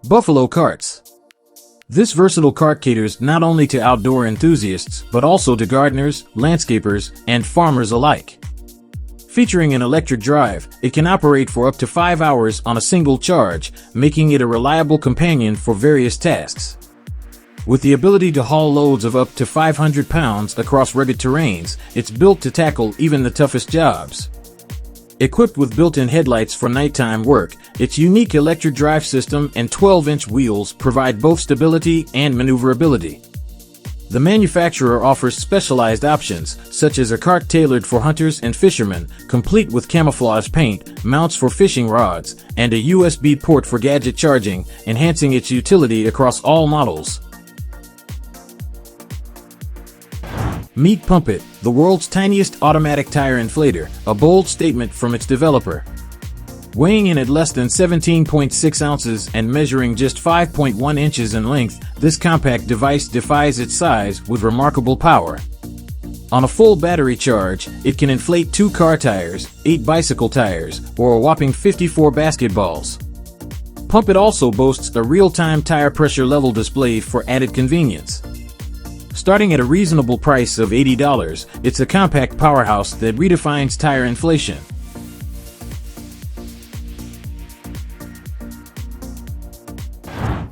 Buffalo carts. This versatile cart caters not only to outdoor enthusiasts, but also to gardeners, landscapers, and farmers alike. Featuring an electric drive, it can operate for up to 5 hours on a single charge, making it a reliable companion for various tasks. With the ability to haul loads of up to 500 pounds across rugged terrains, it's built to tackle even the toughest jobs. Equipped with built-in headlights for nighttime work, its unique electric drive system and 12-inch wheels provide both stability and maneuverability. The manufacturer offers specialized options, such as a cart tailored for hunters and fishermen, complete with camouflage paint, mounts for fishing rods, and a USB port for gadget charging, enhancing its utility across all models. Meet PUMPIT, the world's tiniest automatic tire inflator, a bold statement from its developer. Weighing in at less than 17.6 ounces and measuring just 5.1 inches in length, this compact device defies its size with remarkable power. On a full battery charge, it can inflate 2 car tires, 8 bicycle tires, or a whopping 54 basketballs. PUMPIT also boasts a real-time tire pressure level display for added convenience. Starting at a reasonable price of $80, it's a compact powerhouse that redefines tire inflation.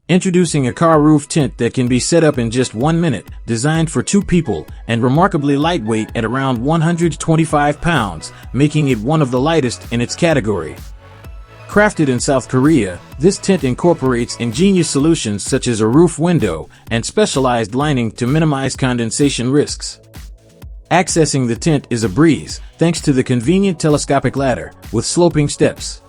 Introducing a car roof tint that can be set up in just 1 minute, designed for 2 people, and remarkably lightweight at around 125 pounds, making it one of the lightest in its category. Crafted in South Korea, this tint incorporates ingenious solutions such as a roof window and specialized lining to minimize condensation risks. Accessing the tint is a breeze, thanks to the convenient telescopic ladder with sloping steps.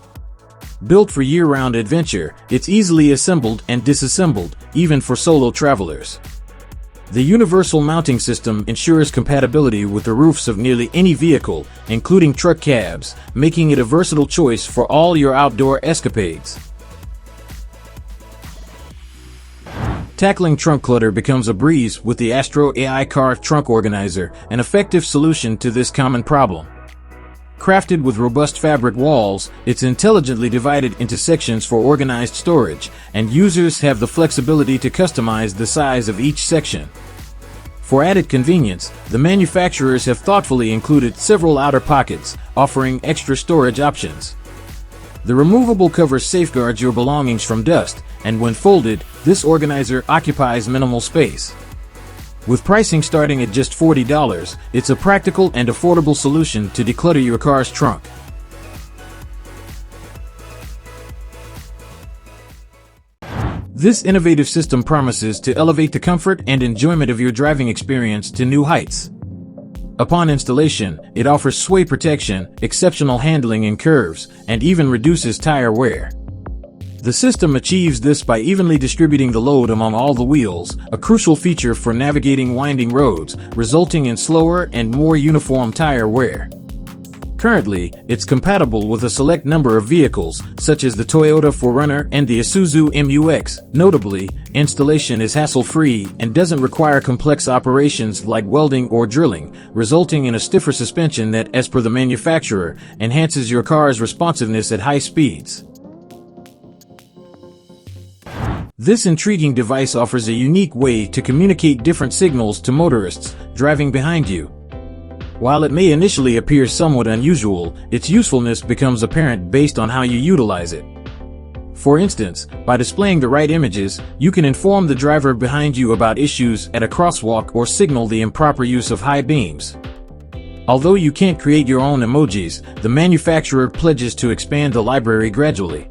Built for year-round adventure, it's easily assembled and disassembled, even for solo travelers. The universal mounting system ensures compatibility with the roofs of nearly any vehicle, including truck cabs, making it a versatile choice for all your outdoor escapades. Tackling trunk clutter becomes a breeze with the AstroAI Car Trunk Organizer, an effective solution to this common problem. Crafted with robust fabric walls, it's intelligently divided into sections for organized storage, and users have the flexibility to customize the size of each section. For added convenience, the manufacturers have thoughtfully included several outer pockets, offering extra storage options. The removable cover safeguards your belongings from dust, and when folded, this organizer occupies minimal space. With pricing starting at just $40, it's a practical and affordable solution to declutter your car's trunk. This innovative system promises to elevate the comfort and enjoyment of your driving experience to new heights. Upon installation, it offers sway protection, exceptional handling in curves, and even reduces tire wear. The system achieves this by evenly distributing the load among all the wheels, a crucial feature for navigating winding roads, resulting in slower and more uniform tire wear. Currently, it's compatible with a select number of vehicles, such as the Toyota 4Runner and the Isuzu MU-X. Notably, installation is hassle-free and doesn't require complex operations like welding or drilling, resulting in a stiffer suspension that, as per the manufacturer, enhances your car's responsiveness at high speeds. This intriguing device offers a unique way to communicate different signals to motorists driving behind you. While it may initially appear somewhat unusual, its usefulness becomes apparent based on how you utilize it. For instance, by displaying the right images, you can inform the driver behind you about issues at a crosswalk or signal the improper use of high beams. Although you can't create your own emojis, the manufacturer pledges to expand the library gradually.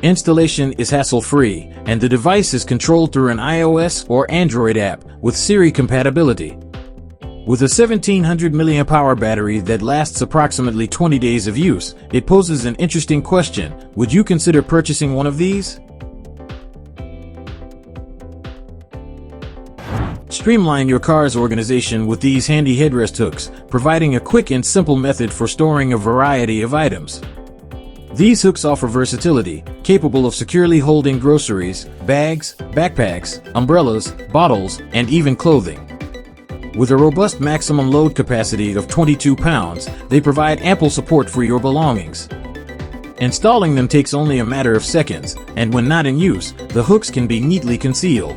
Installation is hassle-free, and the device is controlled through an iOS or Android app with Siri compatibility. With a 1700 mAh battery that lasts approximately 20 days of use, it poses an interesting question: would you consider purchasing one of these? Streamline your car's organization with these handy headrest hooks, providing a quick and simple method for storing a variety of items. These hooks offer versatility, capable of securely holding groceries, bags, backpacks, umbrellas, bottles, and even clothing. With a robust maximum load capacity of 22 pounds, they provide ample support for your belongings. Installing them takes only a matter of seconds, and when not in use, the hooks can be neatly concealed.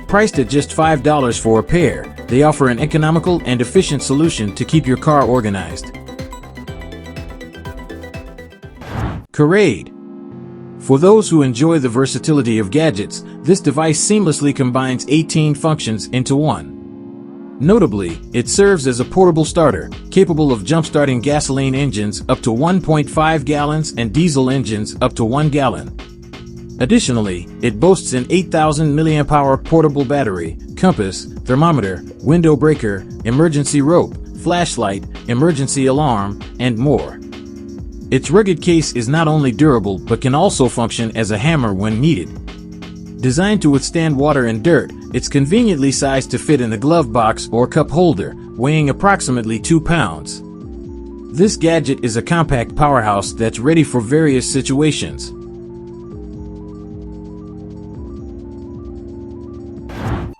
Priced at just $5 for a pair, they offer an economical and efficient solution to keep your car organized. CarAIDE. For those who enjoy the versatility of gadgets, this device seamlessly combines 18 functions into one. Notably, it serves as a portable starter, capable of jump-starting gasoline engines up to 1.5 gallons and diesel engines up to 1 gallon. Additionally, it boasts an 8,000 mAh portable battery, compass, thermometer, window breaker, emergency rope, flashlight, emergency alarm, and more. Its rugged case is not only durable but can also function as a hammer when needed. Designed to withstand water and dirt, it's conveniently sized to fit in a glove box or cup holder, weighing approximately 2 pounds. This gadget is a compact powerhouse that's ready for various situations.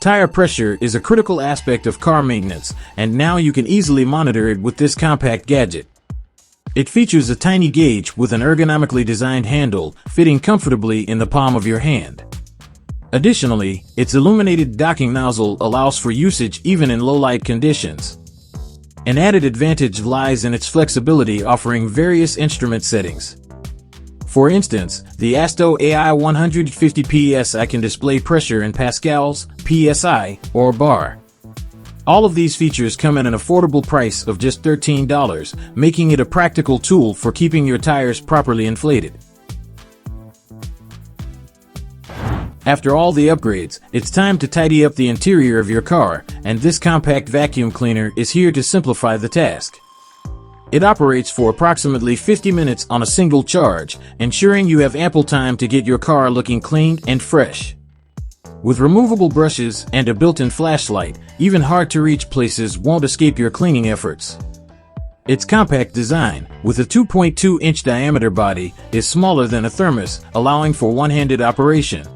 Tire pressure is a critical aspect of car maintenance, and now you can easily monitor it with this compact gadget. It features a tiny gauge with an ergonomically designed handle, fitting comfortably in the palm of your hand. Additionally, its illuminated docking nozzle allows for usage even in low-light conditions. An added advantage lies in its flexibility, offering various instrument settings. For instance, the AstroAI 150 PSI can display pressure in pascals, PSI, or bar. All of these features come at an affordable price of just $13, making it a practical tool for keeping your tires properly inflated. After all the upgrades, it's time to tidy up the interior of your car, and this compact vacuum cleaner is here to simplify the task. It operates for approximately 50 minutes on a single charge, ensuring you have ample time to get your car looking clean and fresh. With removable brushes and a built-in flashlight, even hard-to-reach places won't escape your cleaning efforts. Its compact design, with a 2.2-inch diameter body, is smaller than a thermos, allowing for one-handed operation.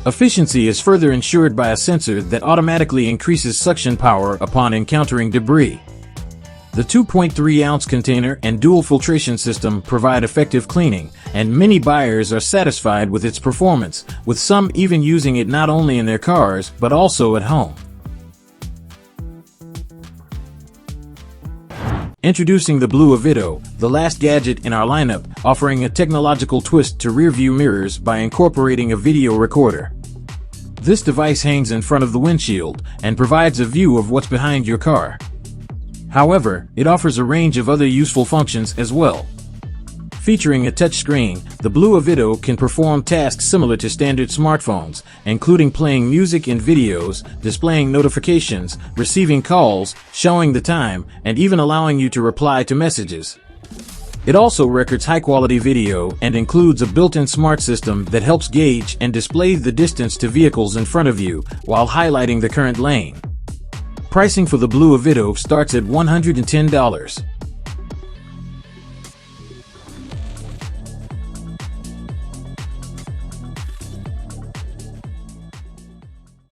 Efficiency is further ensured by a sensor that automatically increases suction power upon encountering debris. The 2.3-ounce container and dual filtration system provide effective cleaning, and many buyers are satisfied with its performance, with some even using it not only in their cars but also at home. Introducing the Bluavido, the last gadget in our lineup, offering a technological twist to rearview mirrors by incorporating a video recorder. This device hangs in front of the windshield and provides a view of what's behind your car. However, it offers a range of other useful functions as well. Featuring a touchscreen, the Bluavido can perform tasks similar to standard smartphones, including playing music and videos, displaying notifications, receiving calls, showing the time, and even allowing you to reply to messages. It also records high-quality video and includes a built-in smart system that helps gauge and display the distance to vehicles in front of you while highlighting the current lane. Pricing for the Bluavido starts at $110.